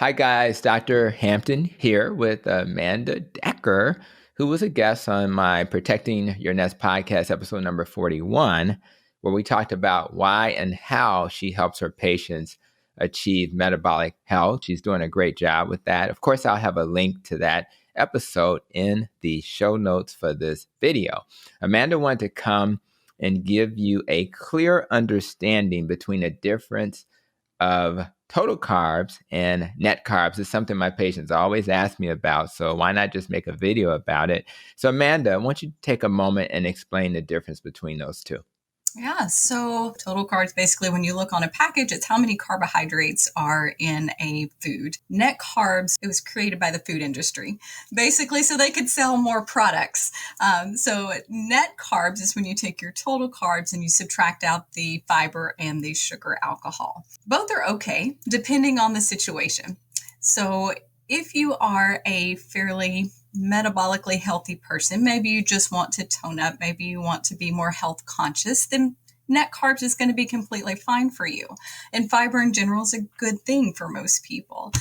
Hi, guys. Dr. Hampton here with Amanda Decker, who was a guest on my Protecting Your Nest podcast, episode number 41, where we talked about why and how she helps her patients achieve metabolic health. She's doing a great job with that. Of course, I'll have a link to that episode in the show notes for this video. Amanda wanted to come and give you a clear understanding between the difference of total carbs and net carbs. Is something my patients always ask me about. So why not just make a video about it? So Amanda, I want you to take a moment and explain the difference between those two. Yeah, so total carbs, basically when you look on a package, it's how many carbohydrates are in a food. Net carbs, it was created by the food industry, basically so they could sell more products. So net carbs is when you take your total carbs and you subtract out the fiber and the sugar alcohol. Both are okay, depending on the situation. So if you are a fairly metabolically healthy person, maybe you just want to tone up, maybe you want to be more health conscious, then net carbs is going to be completely fine for you. And fiber in general is a good thing for most people.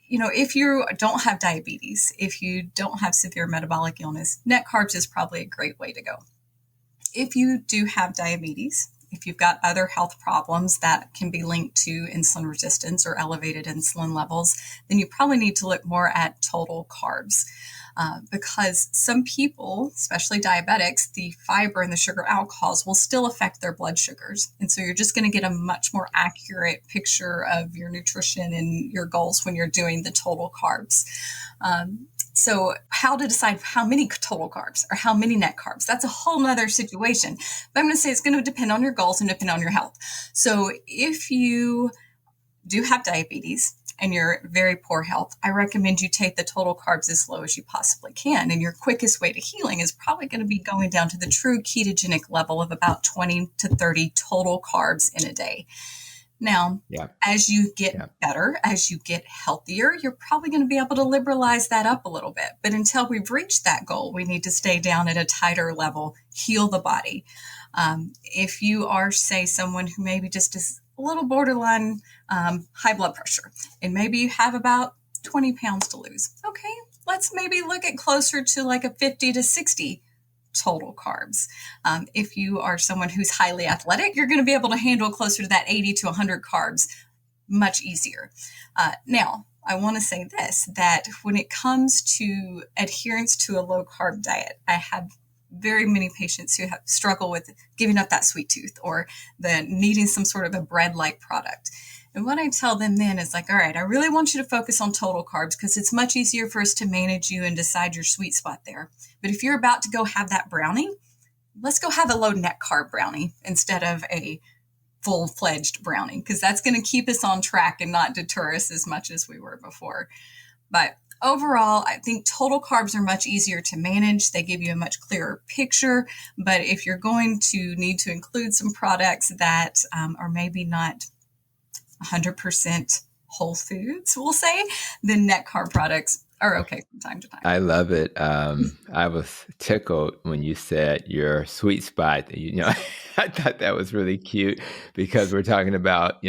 If you don't have diabetes, if you don't have severe metabolic illness, net carbs is probably a great way to go. If you do have diabetes, if you've got other health problems that can be linked to insulin resistance or elevated insulin levels, then you probably need to look more at total carbs. Because some people, especially diabetics, the fiber and the sugar alcohols will still affect their blood sugars. And so you're just going to get a much more accurate picture of your nutrition and your goals when you're doing the total carbs. So how to decide how many total carbs or how many net carbs, that's a whole nother situation. But I'm going to say it's going to depend on your goals and depend on your health. So if you do have diabetes and you're very poor health, I recommend you take the total carbs as low as you possibly can. And your quickest way to healing is probably going to be going down to the true ketogenic level of about 20 to 30 total carbs in a day. Now, as you get better, as you get healthier, you're probably going to be able to liberalize that up a little bit. But until we've reached that goal, we need to stay down at a tighter level, heal the body. If you are, say, someone who maybe just is a little borderline high blood pressure, and maybe you have about 20 pounds to lose. Okay, let's maybe look at closer to like a 50 to 60 total carbs. If you are someone who's highly athletic, you're going to be able to handle closer to that 80 to 100 carbs much easier. Now, I want to say this, that when it comes to adherence to a low carb diet, I have very many patients who struggle with giving up that sweet tooth or needing some sort of a bread-like product. And what I tell them then is like, all right, I really want you to focus on total carbs because it's much easier for us to manage you and decide your sweet spot there. But if you're about to go have that brownie, let's go have a low net carb brownie instead of a full-fledged brownie, because that's going to keep us on track and not deter us as much as we were before. But overall, I think total carbs are much easier to manage. They give you a much clearer picture. But if you're going to need to include some products that are maybe not 100% whole foods, we'll say, then net carb products are okay from time to time. I love it. I was tickled when you said your sweet spot. I thought that was really cute because we're talking about,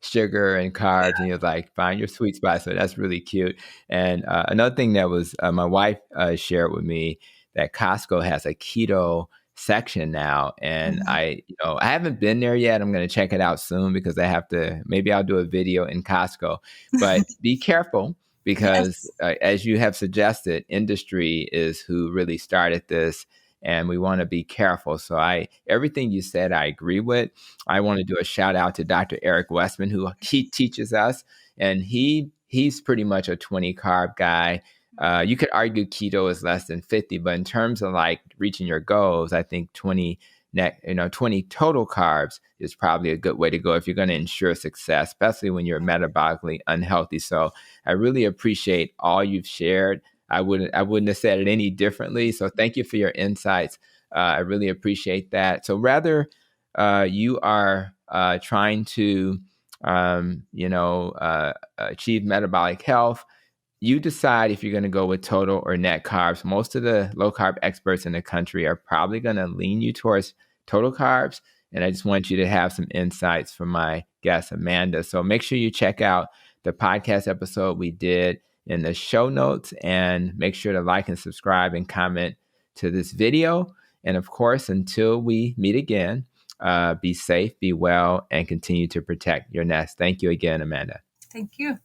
sugar and carbs, and you're like, find your sweet spot. So that's really cute. And another thing that was my wife shared with me that Costco has a keto section now, and I haven't been there yet. I'm going to check it out soon because maybe I'll do a video in Costco, but be careful because as you have suggested, industry is who really started this, and we want to be careful. So everything you said, I agree with. I want to do a shout out to Dr. Eric Westman, who he teaches us, and he's pretty much a 20 carb guy. You could argue keto is less than 50, but in terms of like reaching your goals, I think 20 total carbs is probably a good way to go if you're going to ensure success, especially when you're metabolically unhealthy. So I really appreciate all you've shared. I wouldn't have said it any differently. So thank you for your insights. I really appreciate that. So rather, you are trying to, achieve metabolic health. You decide if you're going to go with total or net carbs. Most of the low carb experts in the country are probably going to lean you towards total carbs. And I just want you to have some insights from my guest, Amanda. So make sure you check out the podcast episode we did in the show notes, and make sure to like and subscribe and comment to this video. And of course, until we meet again, be safe, be well, and continue to protect your nest. Thank you again, Amanda. Thank you.